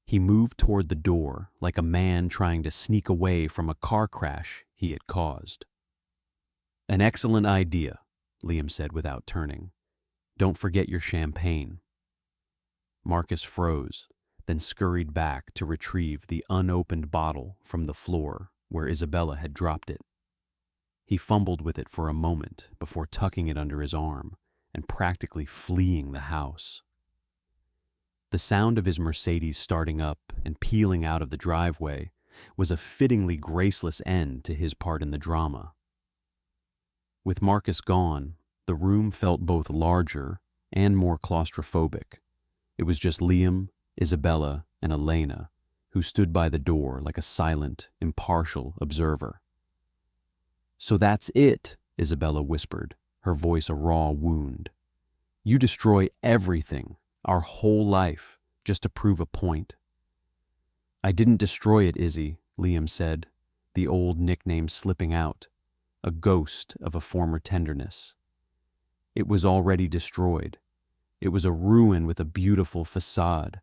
He moved toward the door like a man trying to sneak away from a car crash he had caused. "An excellent idea," Liam said without turning. "Don't forget your champagne." Marcus froze, then scurried back to retrieve the unopened bottle from the floor where Isabella had dropped it. He fumbled with it for a moment before tucking it under his arm and practically fleeing the house. The sound of his Mercedes starting up and peeling out of the driveway was a fittingly graceless end to his part in the drama. With Marcus gone, the room felt both larger and more claustrophobic. It was just Liam, Isabella, and Elena, who stood by the door like a silent, impartial observer. "So that's it," Isabella whispered, her voice a raw wound. "You destroy everything, our whole life, just to prove a point." "I didn't destroy it, Izzy," Liam said, the old nickname slipping out, a ghost of a former tenderness. "It was already destroyed. It was a ruin with a beautiful facade.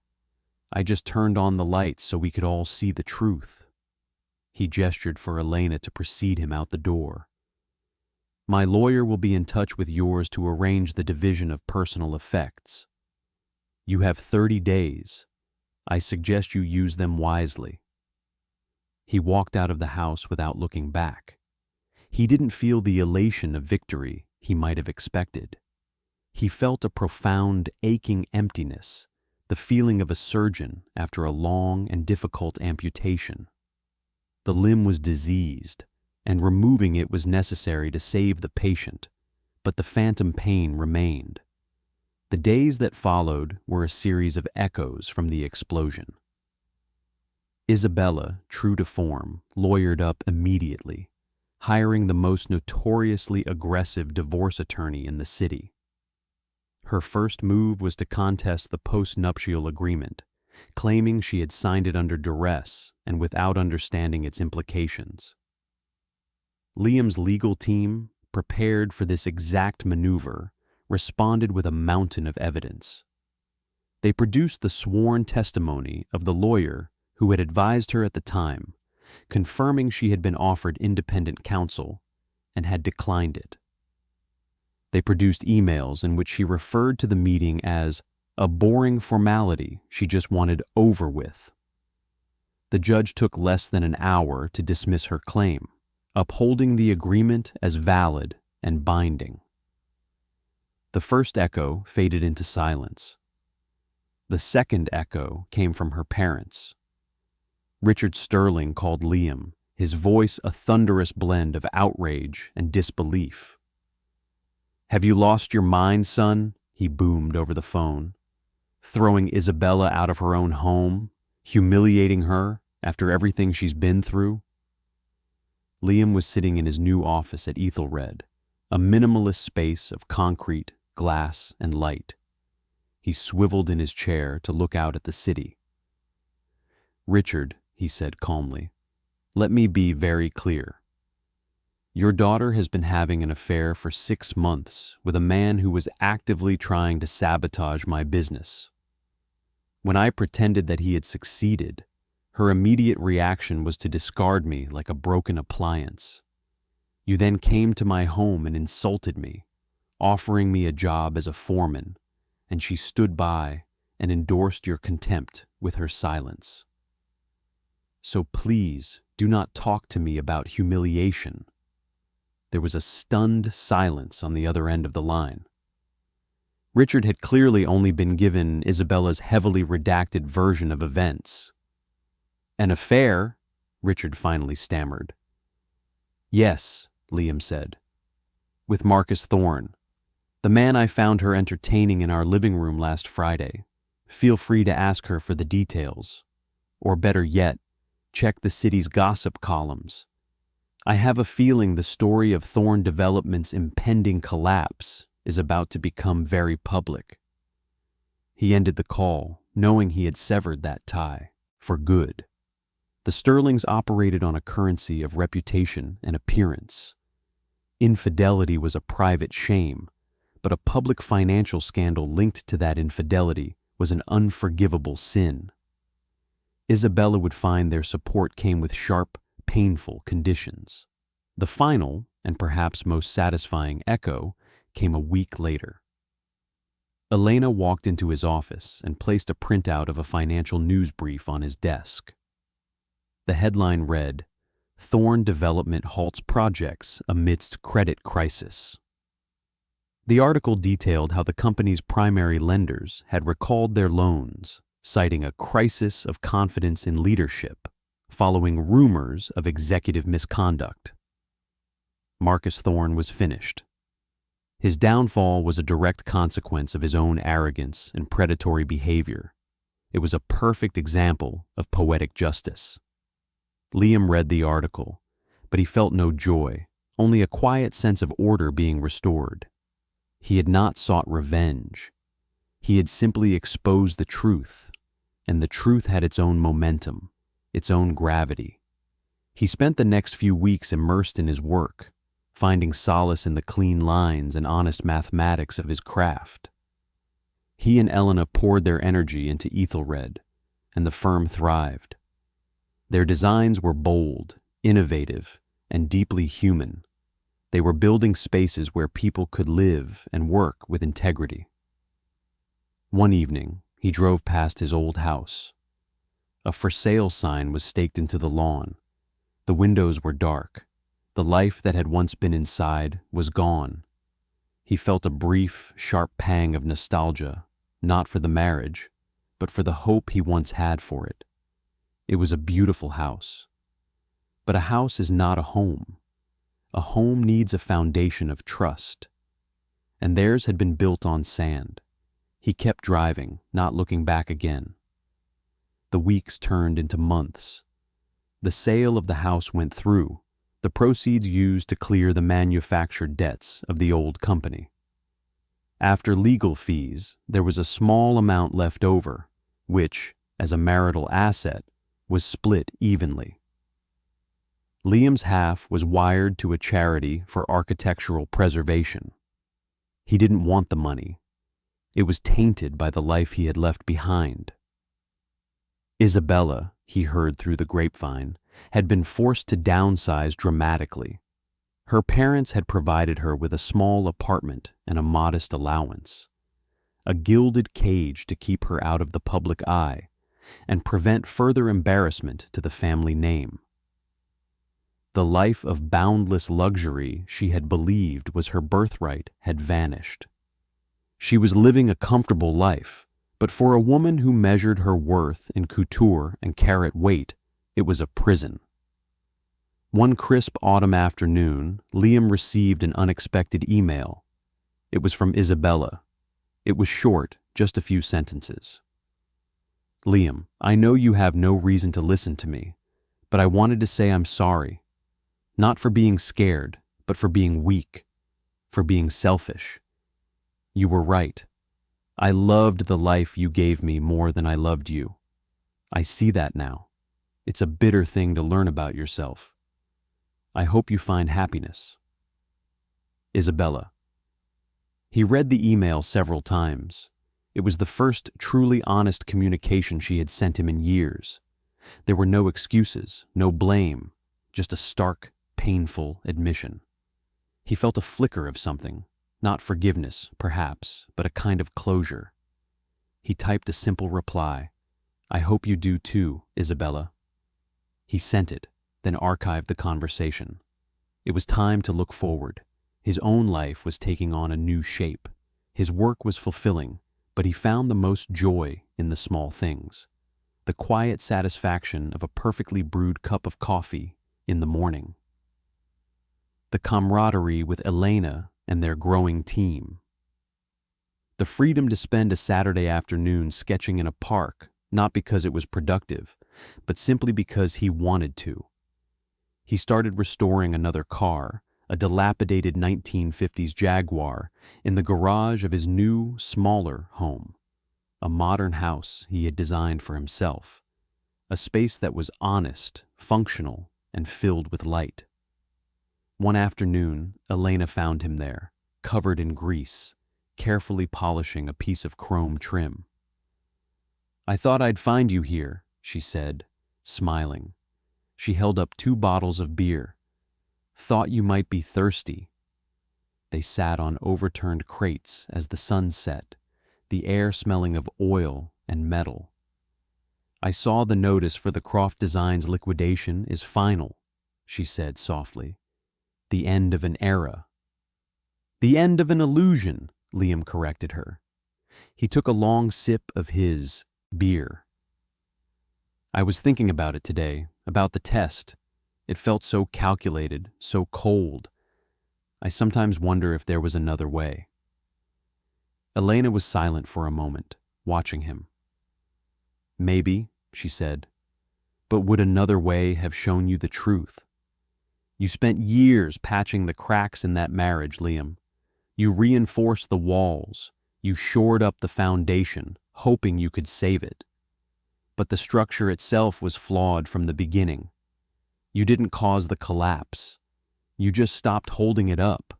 I just turned on the lights so we could all see the truth." He gestured for Elena to precede him out the door. "My lawyer will be in touch with yours to arrange the division of personal effects. You have 30 days. I suggest you use them wisely." He walked out of the house without looking back. He didn't feel the elation of victory he might have expected. He felt a profound, aching emptiness, the feeling of a surgeon after a long and difficult amputation. The limb was diseased, and removing it was necessary to save the patient, but the phantom pain remained. The days that followed were a series of echoes from the explosion. Isabella, true to form, lawyered up immediately, hiring the most notoriously aggressive divorce attorney in the city. Her first move was to contest the post-nuptial agreement, claiming she had signed it under duress and without understanding its implications. Liam's legal team, prepared for this exact maneuver, responded with a mountain of evidence. They produced the sworn testimony of the lawyer who had advised her at the time, confirming she had been offered independent counsel and had declined it. They produced emails in which she referred to the meeting as a boring formality she just wanted over with. The judge took less than an hour to dismiss her claim, upholding the agreement as valid and binding. The first echo faded into silence. The second echo came from her parents. Richard Sterling called Liam, his voice a thunderous blend of outrage and disbelief. "Have you lost your mind, son?" he boomed over the phone. "Throwing Isabella out of her own home, humiliating her after everything she's been through?" Liam was sitting in his new office at Ethelred, a minimalist space of concrete, glass, and light. He swiveled in his chair to look out at the city. "Richard," he said calmly, "let me be very clear. Your daughter has been having an affair for 6 months with a man who was actively trying to sabotage my business. When I pretended that he had succeeded, her immediate reaction was to discard me like a broken appliance. You then came to my home and insulted me, offering me a job as a foreman, and she stood by and endorsed your contempt with her silence. So please do not talk to me about humiliation." There was a stunned silence on the other end of the line. Richard had clearly only been given Isabella's heavily redacted version of events. "An affair?" Richard finally stammered. "Yes," Liam said. "With Marcus Thorne, the man I found her entertaining in our living room last Friday. Feel free to ask her for the details. Or better yet, check the city's gossip columns. I have a feeling the story of Thorne Development's impending collapse is about to become very public." He ended the call, knowing he had severed that tie, for good. The Sterlings operated on a currency of reputation and appearance. Infidelity was a private shame, but a public financial scandal linked to that infidelity was an unforgivable sin. Isabella would find their support came with sharp, painful conditions. The final, and perhaps most satisfying echo, came a week later. Elena walked into his office and placed a printout of a financial news brief on his desk. The headline read, "Thorne Development halts projects amidst credit crisis." The article detailed how the company's primary lenders had recalled their loans, citing a crisis of confidence in leadership, following rumors of executive misconduct. Marcus Thorne was finished. His downfall was a direct consequence of his own arrogance and predatory behavior. It was a perfect example of poetic justice. Liam read the article, but he felt no joy, only a quiet sense of order being restored. He had not sought revenge. He had simply exposed the truth, and the truth had its own momentum, its own gravity. He spent the next few weeks immersed in his work, finding solace in the clean lines and honest mathematics of his craft. He and Elena poured their energy into Ethelred, and the firm thrived. Their designs were bold, innovative, and deeply human. They were building spaces where people could live and work with integrity. One evening, he drove past his old house. A for sale sign was staked into the lawn. The windows were dark. The life that had once been inside was gone. He felt a brief, sharp pang of nostalgia, not for the marriage, but for the hope he once had for it. It was a beautiful house. But a house is not a home. A home needs a foundation of trust. And theirs had been built on sand. He kept driving, not looking back again. The weeks turned into months. The sale of the house went through, the proceeds used to clear the manufactured debts of the old company. After legal fees, there was a small amount left over, which, as a marital asset, was split evenly. Liam's half was wired to a charity for architectural preservation. He didn't want the money. It was tainted by the life he had left behind. Isabella, he heard through the grapevine, had been forced to downsize dramatically. Her parents had provided her with a small apartment and a modest allowance, a gilded cage to keep her out of the public eye and prevent further embarrassment to the family name. The life of boundless luxury she had believed was her birthright had vanished. She was living a comfortable life, but for a woman who measured her worth in couture and carat weight, it was a prison. One crisp autumn afternoon, Liam received an unexpected email. It was from Isabella. It was short, just a few sentences. "Liam, I know you have no reason to listen to me, but I wanted to say I'm sorry. Not for being scared, but for being weak, for being selfish. You were right. I loved the life you gave me more than I loved you. I see that now. It's a bitter thing to learn about yourself. I hope you find happiness. Isabella. He read the email several times. It was the first truly honest communication she had sent him in years. There were no excuses, no blame, just a stark, painful admission. He felt a flicker of something, not forgiveness, perhaps, but a kind of closure. He typed a simple reply. I hope you do too, Isabella. He sent it, then archived the conversation. It was time to look forward. His own life was taking on a new shape. His work was fulfilling, but he found the most joy in the small things. The quiet satisfaction of a perfectly brewed cup of coffee in the morning. The camaraderie with Elena and their growing team. The freedom to spend a Saturday afternoon sketching in a park, not because it was productive, but simply because he wanted to. He started restoring another car, a dilapidated 1950s Jaguar, in the garage of his new, smaller home. A modern house he had designed for himself. A space that was honest, functional, and filled with light. One afternoon, Elena found him there, covered in grease, carefully polishing a piece of chrome trim. I thought I'd find you here, she said, smiling. She held up 2 bottles of beer. Thought you might be thirsty. They sat on overturned crates as the sun set, the air smelling of oil and metal. I saw the notice for the Croft Designs liquidation is final, she said softly. The end of an era. The end of an illusion, Liam corrected her. He took a long sip of his beer. I was thinking about it today, about the test. It felt so calculated, so cold. I sometimes wonder if there was another way. Elena was silent for a moment, watching him. Maybe, she said, but would another way have shown you the truth? You spent years patching the cracks in that marriage, Liam. You reinforced the walls. You shored up the foundation, hoping you could save it. But the structure itself was flawed from the beginning. You didn't cause the collapse. You just stopped holding it up.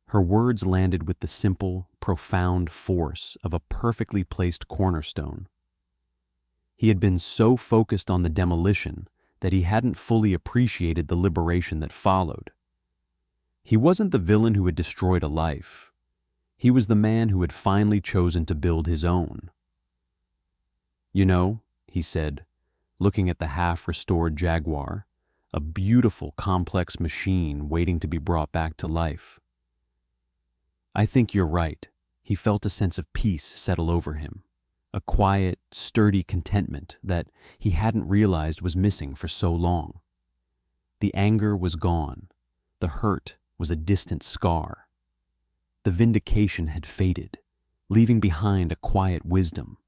Her words landed with the simple, profound force of a perfectly placed cornerstone. He had been so focused on the demolition that he hadn't fully appreciated the liberation that followed. He wasn't the villain who had destroyed a life. He was the man who had finally chosen to build his own. You know, he said, looking at the half-restored Jaguar, a beautiful, complex machine waiting to be brought back to life. I think you're right. He felt a sense of peace settle over him, a quiet, sturdy contentment that he hadn't realized was missing for so long. The anger was gone. The hurt was a distant scar. The vindication had faded, leaving behind a quiet wisdom.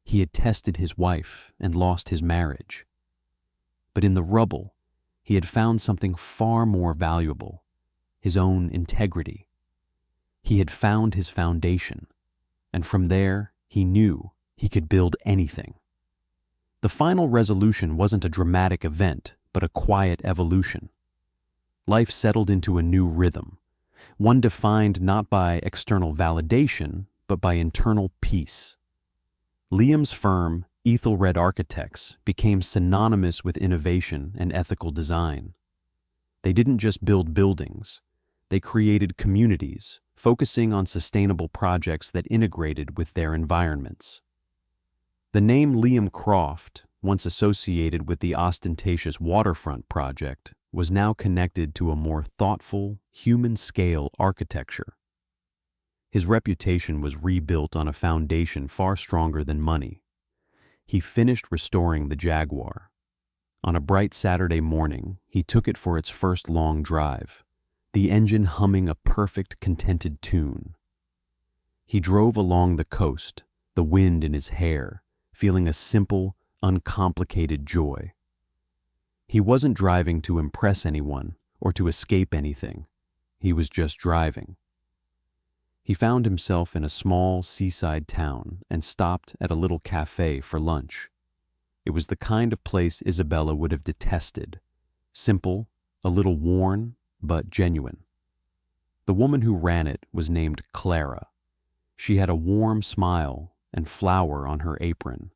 He had tested his wife and lost his marriage. But in the rubble, he had found something far more valuable, his own integrity. He had found his foundation, and from there, he knew he could build anything. The final resolution wasn't a dramatic event, but a quiet evolution. Life settled into a new rhythm, one defined not by external validation, but by internal peace. Liam's firm, Ethelred Architects, became synonymous with innovation and ethical design. They didn't just build buildings. They created communities, focusing on sustainable projects that integrated with their environments. The name Liam Croft, once associated with the ostentatious waterfront project, was now connected to a more thoughtful, human-scale architecture. His reputation was rebuilt on a foundation far stronger than money. He finished restoring the Jaguar. On a bright Saturday morning, he took it for its first long drive, the engine humming a perfect, contented tune. He drove along the coast, the wind in his hair, feeling a simple, uncomplicated joy. He wasn't driving to impress anyone or to escape anything. He was just driving. He found himself in a small seaside town and stopped at a little cafe for lunch. It was the kind of place Isabella would have detested. Simple, a little worn, but genuine. The woman who ran it was named Clara. She had a warm smile and flower on her apron.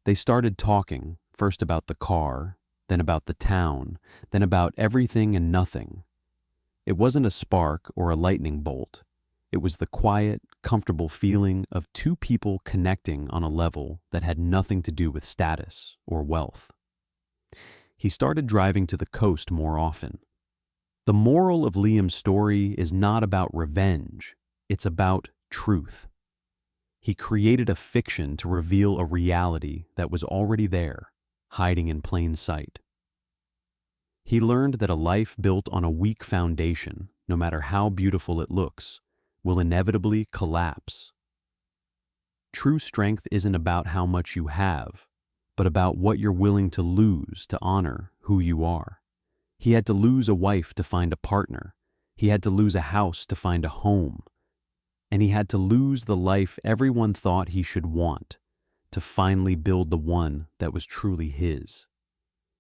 They started talking, first about the car, then about the town, then about everything and nothing. It wasn't a spark or a lightning bolt. It was the quiet, comfortable feeling of two people connecting on a level that had nothing to do with status or wealth. He started driving to the coast more often. The moral of Liam's story is not about revenge, it's about truth. He created a fiction to reveal a reality that was already there, hiding in plain sight. He learned that a life built on a weak foundation, no matter how beautiful it looks, will inevitably collapse. True strength isn't about how much you have, but about what you're willing to lose to honor who you are. He had to lose a wife to find a partner. He had to lose a house to find a home. And he had to lose the life everyone thought he should want to finally build the one that was truly his.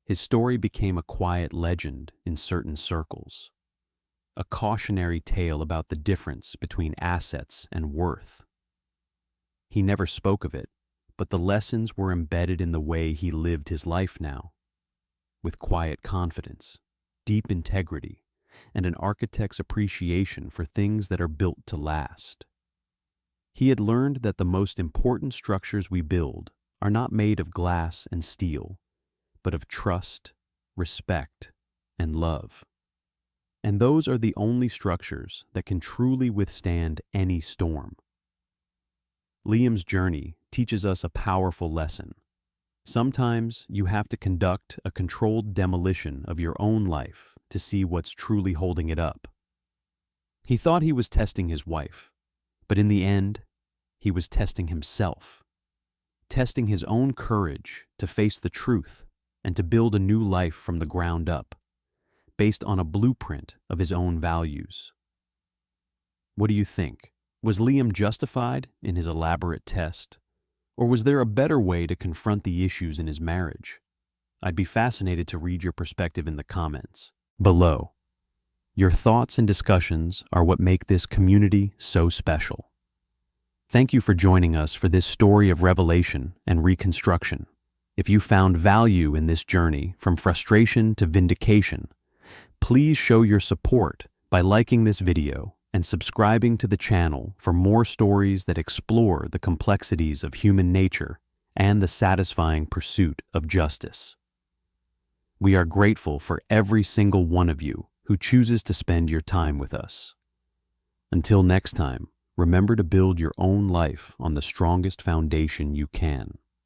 His story became a quiet legend in certain circles, a cautionary tale about the difference between assets and worth. He never spoke of it, but the lessons were embedded in the way he lived his life now, with quiet confidence, deep integrity, and an architect's appreciation for things that are built to last. He had learned that the most important structures we build are not made of glass and steel, but of trust, respect, and love. And those are the only structures that can truly withstand any storm. Liam's journey teaches us a powerful lesson. Sometimes you have to conduct a controlled demolition of your own life to see what's truly holding it up. He thought he was testing his wife, but in the end, he was testing himself, testing his own courage to face the truth and to build a new life from the ground up, based on a blueprint of his own values. What do you think? Was Liam justified in his elaborate test? Or was there a better way to confront the issues in his marriage? I'd be fascinated to read your perspective in the comments below. Your thoughts and discussions are what make this community so special. Thank you for joining us for this story of revelation and reconstruction. If you found value in this journey from frustration to vindication, please show your support by liking this video and subscribing to the channel for more stories that explore the complexities of human nature and the satisfying pursuit of justice. We are grateful for every single one of you who chooses to spend your time with us. Until next time, remember to build your own life on the strongest foundation you can.